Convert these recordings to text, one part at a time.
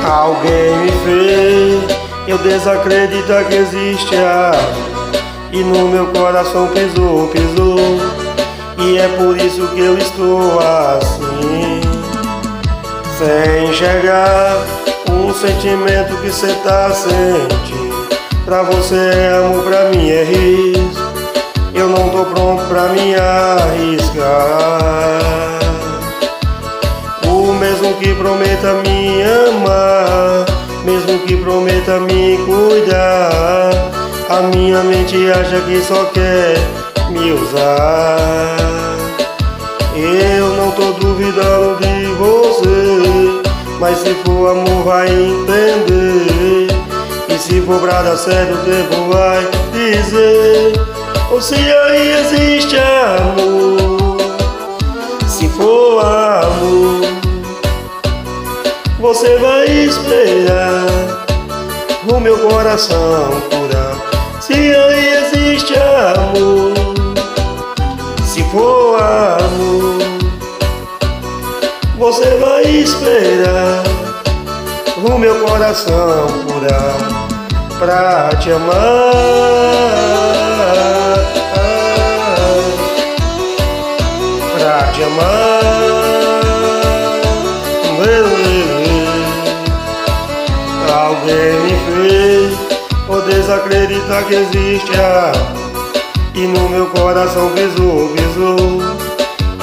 Alguém me fez eu desacreditar que existe amor, e no meu coração pisou. E é por isso que eu estou assim, sem enxergar um sentimento que cê tá sentindo. Pra você é amor, pra mim é risco. Eu não tô pronto pra me arriscar. O mesmo que prometa me amar, mesmo que prometa me cuidar, a minha mente acha que só quer me usar. Eu não tô duvidando de você, mas se for amor vai entender. E se for pra dar certo o tempo vai dizer. Ou se aí existe amor, se for amor, você vai esperar o meu coração curar. Se aí existe amor, se for amor, você vai esperar o meu coração curar pra te amar, pra te amar. Alguém me fez desacreditar que existe amor, e no meu coração pisou.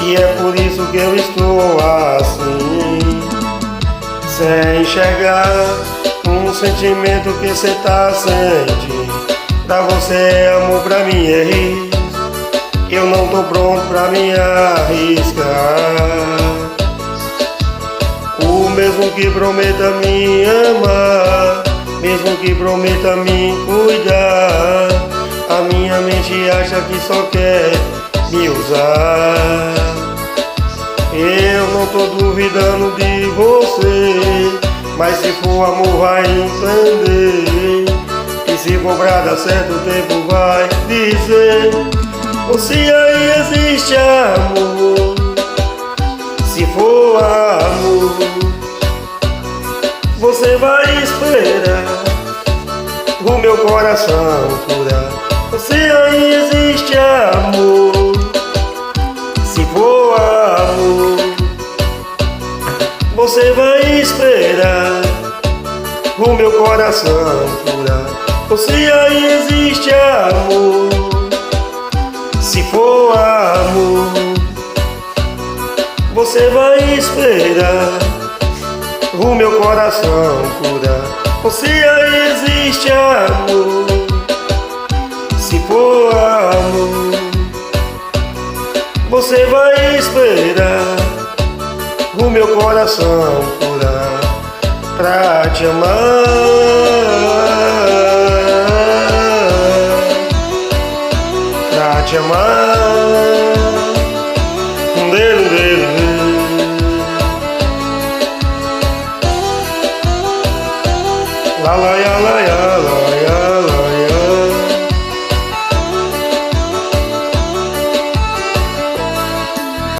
E é por isso que eu estou assim, sem enxergar um sentimento que cê tá sentindo. Pra você é amor, pra mim é risco. Eu não tô pronto pra me arriscar. O mesmo que prometa me amar, mesmo que prometa me cuidar, a minha mente acha que só quer me usar. Eu não tô duvidando de você, mas se for amor vai entender. E se for pra dar certo o tempo vai dizer. Ou se aí existe amor, se for amor, você vai esperar o meu coração curar. Se aí existe amor, se for amor, você vai esperar o meu coração curar. Se aí existe amor, se for amor, você vai esperar o meu coração curar. Se aí existe amor, se for amor, você vai esperar o meu coração curar pra te amar, pra te amar.